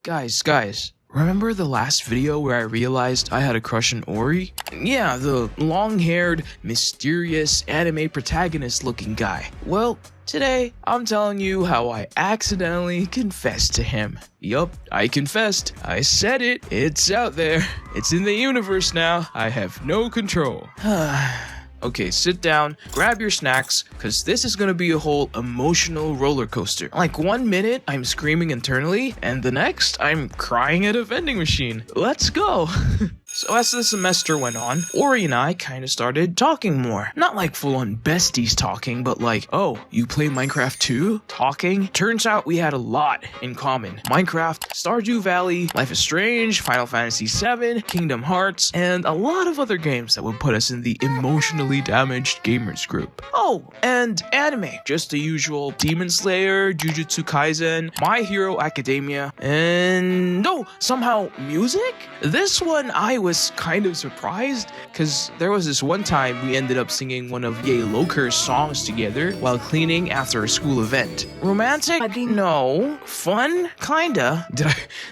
Guys, remember the last video where I realized I had a crush on Ori? Yeah, the long-haired, mysterious anime protagonist looking guy. Well, today I'm telling you how I accidentally confessed to him. Yup, I confessed. I said it. It's out there. It's in the universe now. I have no control. Okay, sit down, grab your snacks, cause this is gonna be a whole emotional roller coaster. Like 1 minute, I'm screaming internally, and the next, I'm crying at a vending machine. Let's go! So as the semester went on, Ori and I kinda started talking more. Not like full-on besties talking, but like, oh, you play Minecraft too? Talking? Turns out we had a lot in common. Minecraft, Stardew Valley, Life is Strange, Final Fantasy VII, Kingdom Hearts, and a lot of other games that would put us in the emotionally damaged gamers group. Oh, and anime. Just the usual Demon Slayer, Jujutsu Kaisen, My Hero Academia, and no, somehow music? This one I was kind of surprised, because there was this one time we ended up singing one of Ye Loker's songs together while cleaning after a school event. Romantic? No. Fun? Kinda.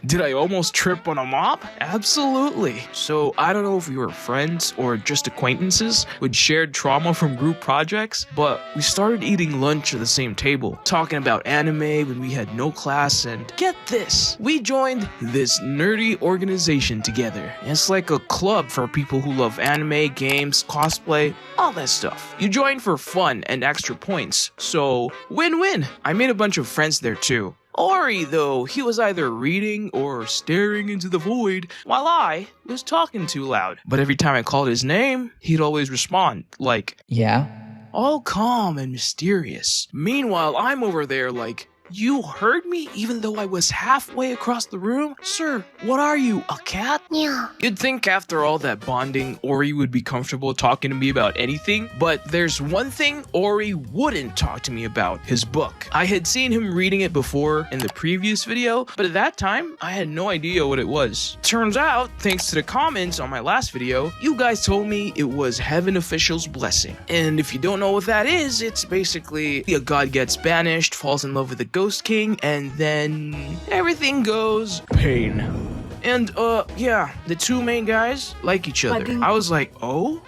Did I almost trip on a mop? Absolutely. So I don't know if we were friends or just acquaintances with shared trauma from group projects, but we started eating lunch at the same table, talking about anime when we had no class, and get this, we joined this nerdy organization together. It's like a club for people who love anime, games, cosplay, all that stuff. You join for fun and extra points, so win-win. I made a bunch of friends there too. Ori, though, he was either reading or staring into the void, while I was talking too loud. But every time I called his name, he'd always respond, like, yeah? All calm and mysterious. Meanwhile, I'm over there like, you heard me even though I was halfway across the room? Sir, what are you, a cat? Yeah. You'd think after all that bonding, Ori would be comfortable talking to me about anything, but there's one thing Ori wouldn't talk to me about, his book. I had seen him reading it before in the previous video, but at that time, I had no idea what it was. Turns out, thanks to the comments on my last video, you guys told me it was Heaven Official's Blessing. And if you don't know what that is, it's basically a god gets banished, falls in love with a Ghost King, and then everything goes pain. And yeah, the two main guys like each other. I was like, oh.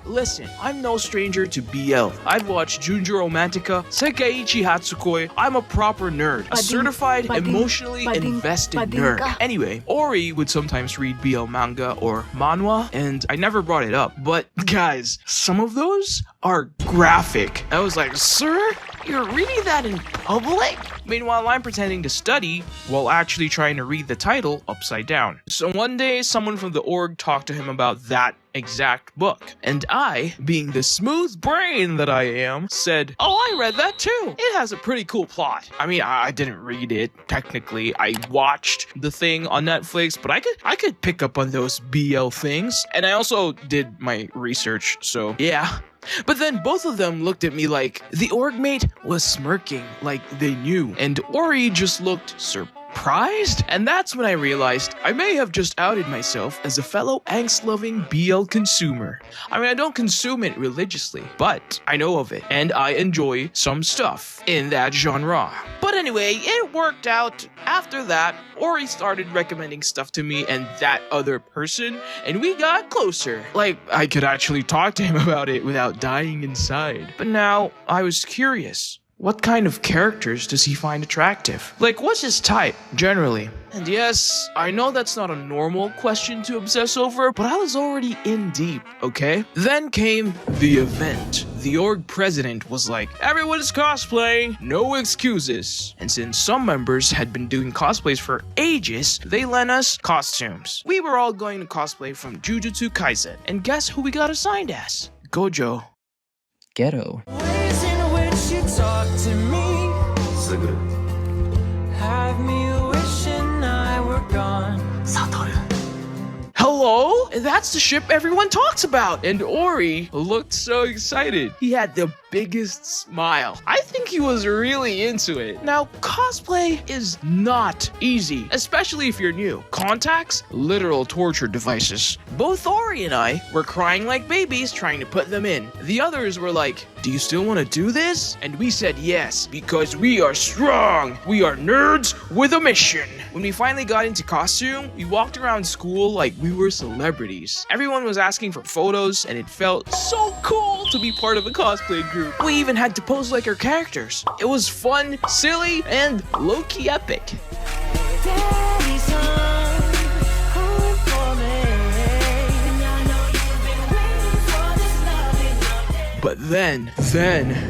Listen, I'm no stranger to BL. I've watched Junjo Romantica, Sekaiichi Hatsukoi. I'm a proper nerd, a certified emotionally invested nerd. Anyway, Ori would sometimes read BL manga or manhwa, and I never brought it up. But guys, some of those are graphic. I was like, sir, you're reading that in public? Meanwhile, I'm pretending to study while actually trying to read the title upside down. So one day, someone from the org talked to him about that exact book. And I, being the smooth brain that I am, said, oh, I read that too. It has a pretty cool plot. I mean, I didn't read it, technically. I watched the thing on Netflix, but I could pick up on those BL things. And I also did my research, so yeah. But then both of them looked at me like the org mate was smirking, like they knew, and Ori just looked surprised. And that's when I realized I may have just outed myself as a fellow angst-loving BL consumer. I mean, I don't consume it religiously, but I know of it, and I enjoy some stuff in that genre. But anyway, it worked out. After that, Ori started recommending stuff to me and that other person, and we got closer. Like, I could actually talk to him about it without dying inside. But now, I was curious. What kind of characters does he find attractive? Like, what's his type, generally? And yes, I know that's not a normal question to obsess over, but I was already in deep, okay? Then came the event. The org president was like, everyone is cosplaying, no excuses. And since some members had been doing cosplays for ages, they lent us costumes. We were all going to cosplay from Jujutsu Kaisen. And guess who we got assigned as? Gojo. Ghetto. Ways in which you talk to me have me wishing I were gone. Hello? That's the ship everyone talks about. And Ori looked so excited. He had the biggest smile. I think he was really into it. Now, cosplay is not easy, especially if you're new. Contacts, literal torture devices. Both Ori and I were crying like babies trying to put them in. The others were like, "Do you still want to do this?" And we said yes, because we are strong. We are nerds with a mission. When we finally got into costume, we walked around school like we were celebrities. Everyone was asking for photos, and it felt so cool to be part of a cosplay group. We even had to pose like our characters. It was fun, silly, and low-key epic. Daddy's home for me. And I know you've been waiting for this loving. But then,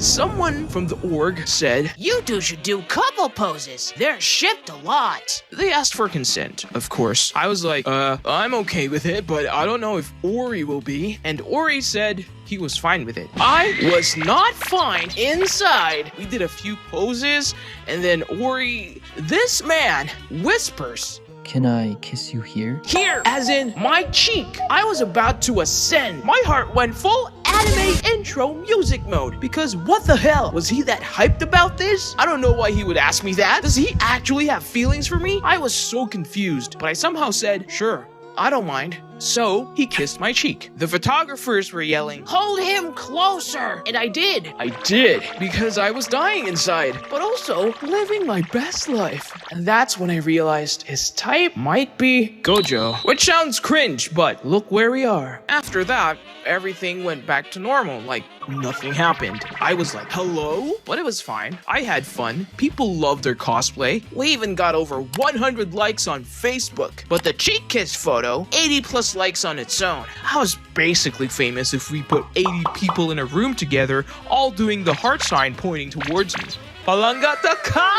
someone from the org said, You two should do couple poses. They're shipped a lot. they asked for consent, of course. I was like, I'm okay with it, but I don't know if Ori will be. And Ori said he was fine with it. I was not fine inside. We did a few poses, and then Ori, this man, whispers, Can I kiss you here? "Here," as in my cheek. I was about to ascend. My heart went full anime intro music mode, because what the hell? Was he that hyped about this? I don't know why he would ask me that. Does he actually have feelings for me? I was so confused, but I somehow said, "Sure, I don't mind." So he kissed my cheek. The photographers were yelling, Hold him closer. And I did. I did, because I was dying inside, but also living my best life. And that's when I realized his type might be Gojo, which sounds cringe, but look where we are. After that, everything went back to normal, like nothing happened. I was like, hello? But it was fine. I had fun. People loved their cosplay. We even got over 100 likes on Facebook. But the cheek kiss photo, 80 plus likes on its own. I was basically famous if we put 80 people in a room together, all doing the heart sign pointing towards me. Palangataka!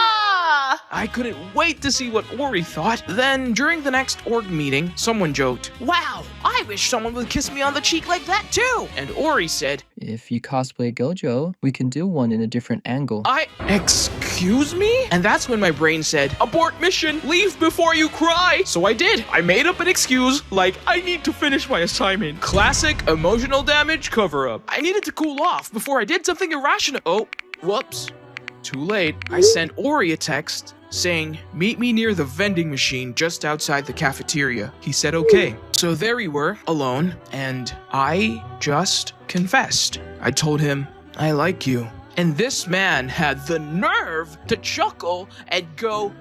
I couldn't wait to see what Ori thought. Then, during the next org meeting, someone joked, Wow, I wish someone would kiss me on the cheek like that too. and Ori said, If you cosplay Gojo, we can do one in a different angle. Excuse me? And that's when my brain said, abort mission, leave before you cry. So I did. I made up an excuse, like, I need to finish my assignment. Classic emotional damage cover-up. I needed to cool off before I did something irrational. Oh, whoops. Too late. I sent Ori a text saying, meet me near the vending machine just outside the cafeteria. He said okay. So there we were, alone, and I just confessed. I told him, I like you. And this man had the nerve to chuckle and go,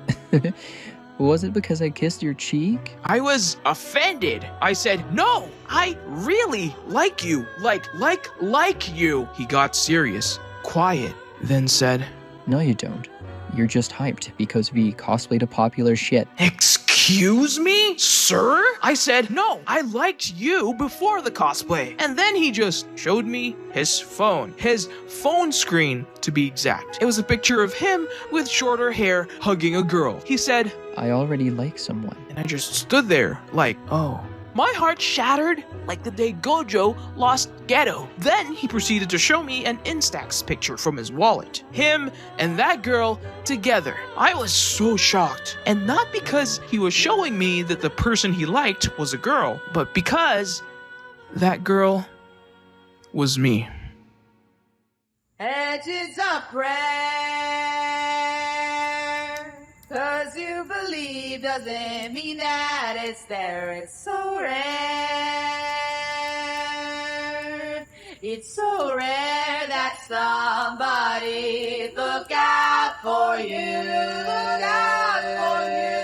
Was it because I kissed your cheek? I was offended. I said, no, I really like you. Like you. He got serious, quiet, then said, No, you don't. You're just hyped because we cosplayed a popular shit. excuse me, sir? I said, no, I liked you before the cosplay. And then he just showed me his phone screen to be exact. It was a picture of him with shorter hair hugging a girl. He said, I already like someone. and I just stood there like, oh. My heart shattered like the day Gojo lost Geto. Then he proceeded to show me an Instax picture from his wallet. Him and that girl together. I was so shocked. And not because he was showing me that the person he liked was a girl, but because that girl was me. Edges of prayer, 'cause you believe doesn't mean that it's there. It's so rare. It's so rare that somebody look out for you. Look out for you.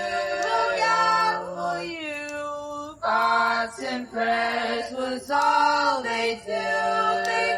Look out for you. Thoughts and prayers was all they do.